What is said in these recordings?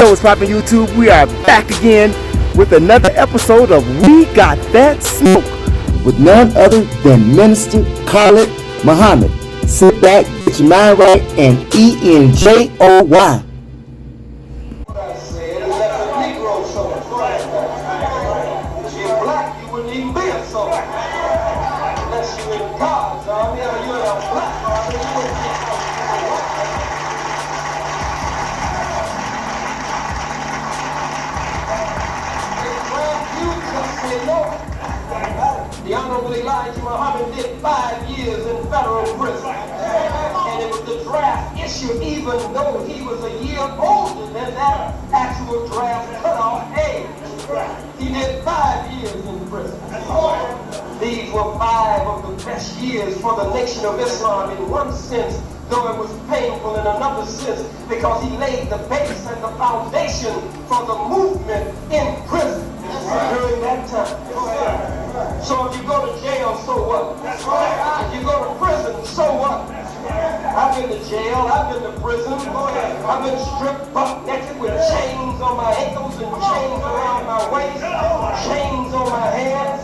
Yo, what's poppin' YouTube? We are back again with another episode of We Got That Smoke with none other than Minister Khalid Muhammad. Sit back, get your mind right, and enjoy. The Honorable Elijah Muhammad did 5 years in federal prison. And it was the draft issue, even though he was a year older than that actual draft cutoff age. He did 5 years in prison. These were 5 of the best years for the Nation of Islam in one sense, though it was painful in another sense, because he laid the base and the foundation for the movement in prison during that time. So if you go to jail, so what? If you go to prison, so what? I've been to jail, I've been to prison, I've been stripped buck naked with chains on my ankles and chains around my waist, chains on my hands.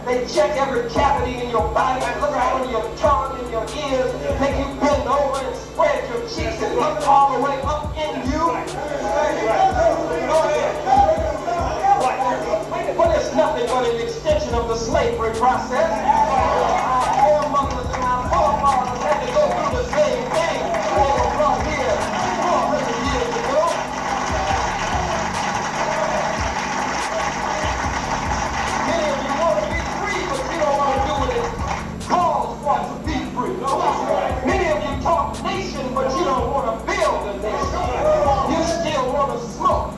They check every cavity in your body, look out on your tongue and your ears, make you bend over and spread your cheeks and look all the way up in you. But it's nothing but an extension of the slavery process. Our foremothers and our forefathers had to go through the same thing. They were brought here 400 years ago. Many of you want to be free, but you don't want to do what it calls for to be free. Many of you talk nation, but you don't want to build a nation. You still want to smoke.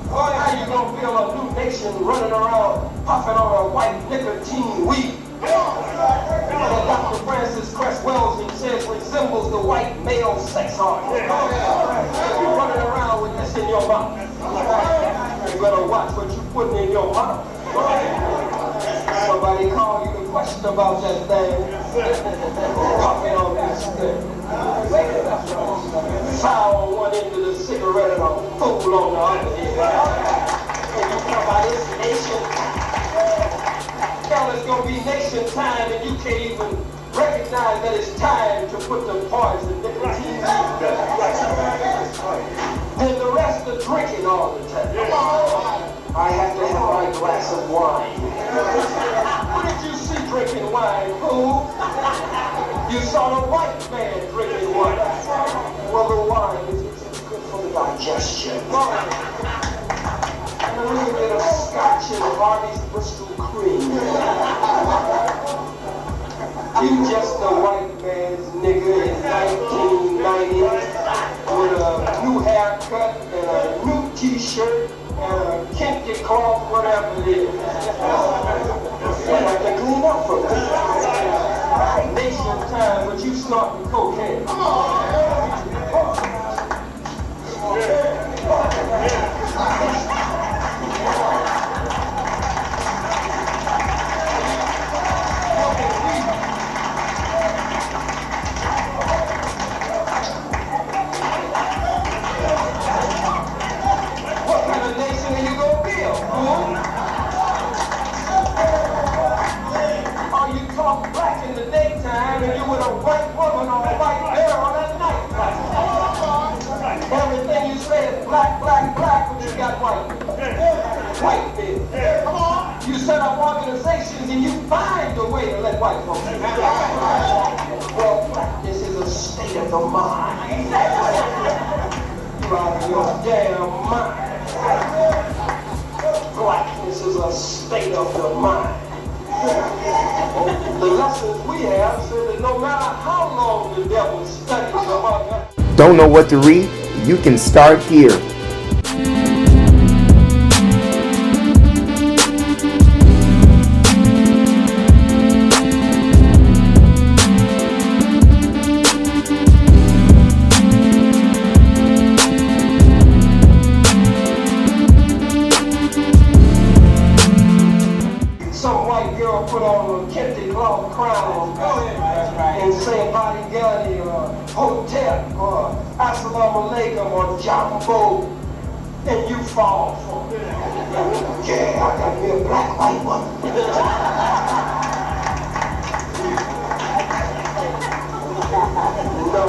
Boy, how you gonna build a new nation running around puffing on a white nicotine weed? And Dr. Francis Cress Welsing says resembles the white male sex organ. You're running around with this in your mouth. You better watch what you're putting in your mouth. Somebody call you to question about that thing. Puffing on this thing. Foul on one end of the cigarette and a fool on the other end. And you come out this nation. Hell, it's gonna be nation time and you can't even recognize that it's time to put the poison nicotine. And the rest are drinking all the time. I have to have my glass of wine. What did you see drinking wine, fool? You saw the white man drinking wine. Well, the wine is good for the digestion. And a little bit of scotch and Barney's Bristol cream. You just a white man's nigga in 1990 with a new haircut and a new t-shirt and a kinky cloth, whatever it is. You have to clean up from it. Nation time, but you snorting cocaine. What kind of nation are you gonna build, fool? Or you talk black in the daytime and you with a white woman or a white girl at night. Everything you say is black, black, black, but you got white. White men. Come on. You set up organizations and you find a way to let white folks in. Well, blackness is a state of the mind. You're out of your damn mind. Blackness is a state of the mind. The lessons we have say that no matter how long the devil studies among us. Don't know what to read? You can start here. Some white girl put on a kente cloth crown and say bodyguard or hotel or assalamu leghorn or jumbo, and you fall for it. Yeah, I got me a black white woman. No.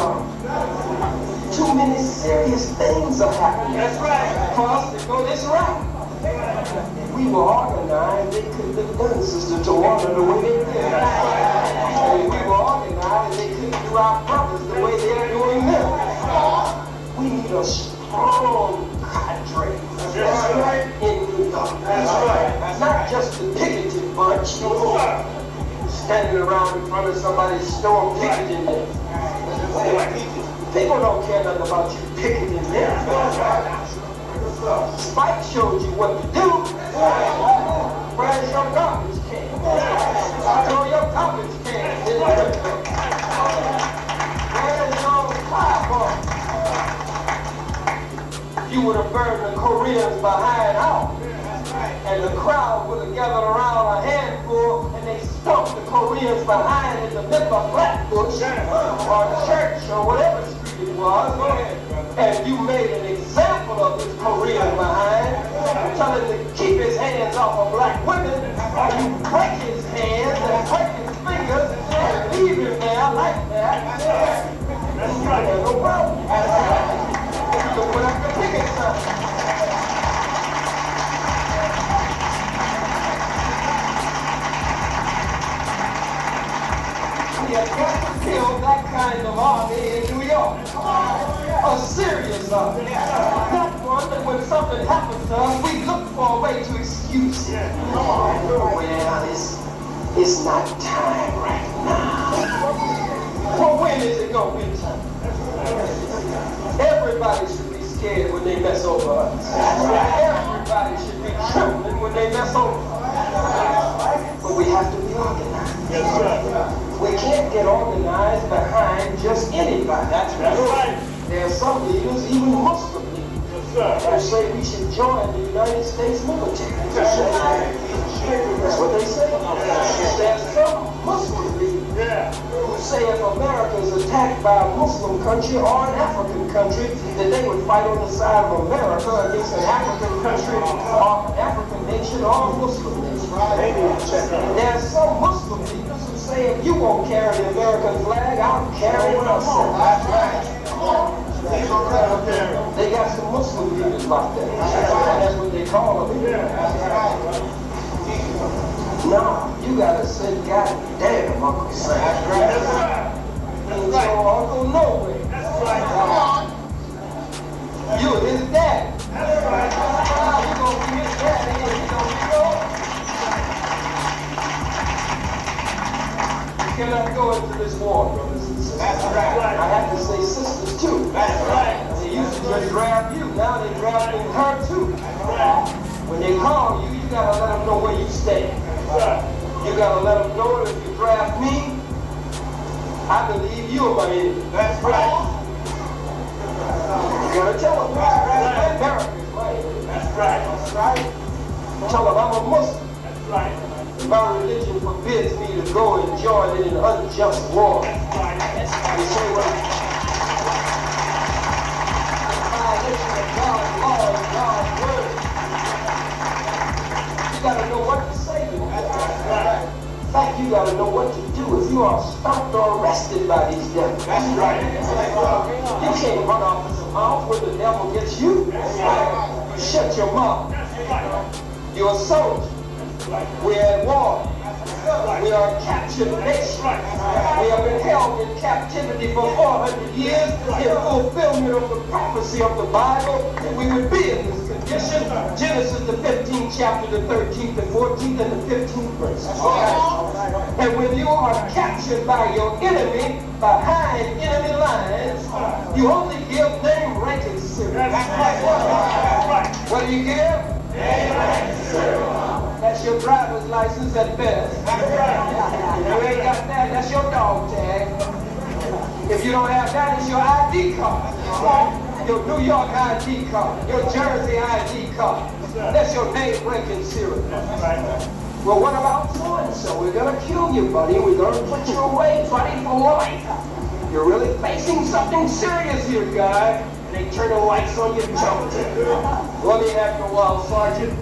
Too many serious things are happening. That's right. For us to go this route. If we were organized, they couldn't have done Sister Tawana the way they did. And if we were organized, they couldn't do our brothers the way they're doing them. We need a strong cadre. That's right. In New York. That's right. Not just the picketed bunch. Standing around in front of somebody's store picketing them. People don't care nothing about you picketing them. Spike showed you what to do. Where's your garbage can? Throw your garbage can. Where's your fireball? You would have burned the Koreans behind out. And the crowd would have gathered around a handful and they stumped the Koreans behind in the middle of Flatbush or church or whatever street it was. And you made an example of this Korean behind, telling him to keep his hands off of black women, or you break his hands and break his fingers and leave him there like that. That's right. There's no problem. You can put up the picket sign. We have got to build that kind of army in New York. A serious army. Not one that when something happens to us, we look for a way to excuse it. Well, it's not time right now. Well, when is it going to be time? Everybody should be scared when they mess over us. Everybody should be trembling when they mess over us. But we have to be organized. Yes, sir. We can't get organized behind just anybody. That's right. There are some leaders, even Muslim leaders, who say we should join the United States military. That's what they say. There are some Muslim leaders who say if America is attacked by a Muslim country or an African country, that they would fight on the side of America against an African country or an African nation or a Muslim nation. There are some Muslim leaders who say if you won't carry the American flag, I'll carry it myself. They got some Muslim leaders like that. That's what they call them. No, you gotta say, God damn, Uncle Sam. And so Uncle No Way. You're his daddy. You're gonna be his daddy and he's gonna be yours. You cannot go into this war, brothers and sisters. That's right. I have to say sisters too. That's right. They used to just draft you. Now they're drafting her too. When they call you, you gotta let them know where you stand. You gotta let them know that if you draft me, I believe you're my enemy. That's right. You gotta tell them that. America's my enemy. That's right. That's right. Tell them I'm a Muslim. That's right. My religion forbids me to go and join in an unjust war. That's right. That's right. You say, well, violation of God's law and God's word. You gotta know what to say to them. That's right. In fact, you gotta know what to do if you are stopped or arrested by these devils. That's right. You can't run off at the mouth where the devil gets you. That's right. You shut your mouth. You're a soldier. We're at war. We are a captured nation. We have been held in captivity for 400 years in fulfillment of the prophecy of the Bible that we would be in this condition. Genesis the 15th chapter, the 13th, the 14th, and the 15th verse. And when you are captured by your enemy behind enemy lines, you only give name, rank, and serial. What do you give? Name, rank, and serial. That's your driver's license at best. If you ain't got that, that's your dog tag. If you don't have that, it's your ID card. Your New York ID card. Your Jersey ID card. That's your name, rank, and serial. Well, what about so-and-so? We're going to kill you, buddy. We're going to put you away, buddy, for life. You're really facing something serious here, guy. they turn the lights on you and jump. Let me have your wild sergeant.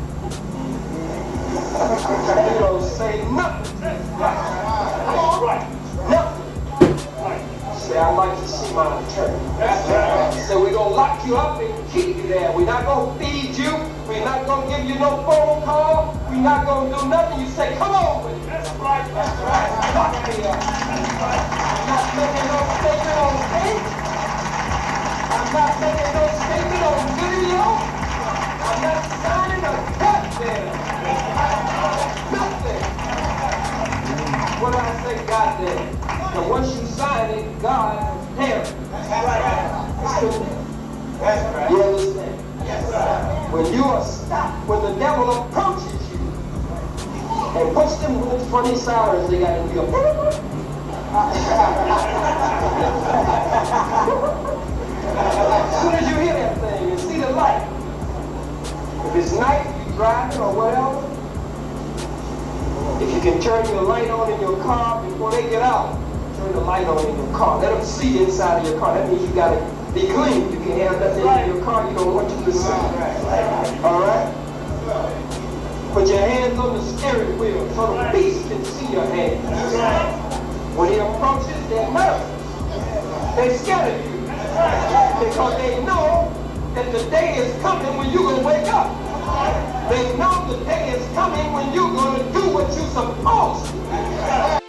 You don't say nothing. Come on, right. Nothing. Say, I'd like to see my attorney. So we're going to lock you up and keep you there. We're not going to feed you. We're not going to give you no phone call. We're not going to do nothing. You say, come on with it. That's right. That's right. Lock me up. I'm not making no statement on tape. I'm not making no statement on video. I'm not signing a goddamn. Nothing. What do I say, goddamn? And once you sign it, God has him. That's right. That's right. You understand? Yes, sir. When you are stopped, when the devil approaches you and puts them little funny sirens they got in you. As soon as you hear that thing and see the light, if it's night, you're driving or whatever, if you can turn your light on in your car before they get out, turn the light on in your car. Let them see inside of your car. That means you got to be clean. You can have nothing in your car you don't want you to see. All right? Put your hands on the steering wheel so the beast can see your hands. When he approaches, they're nervous. They're scared of you. Because they know that the day is coming when you're going to wake up. They know the day is coming when you're going to do what you're supposed to do.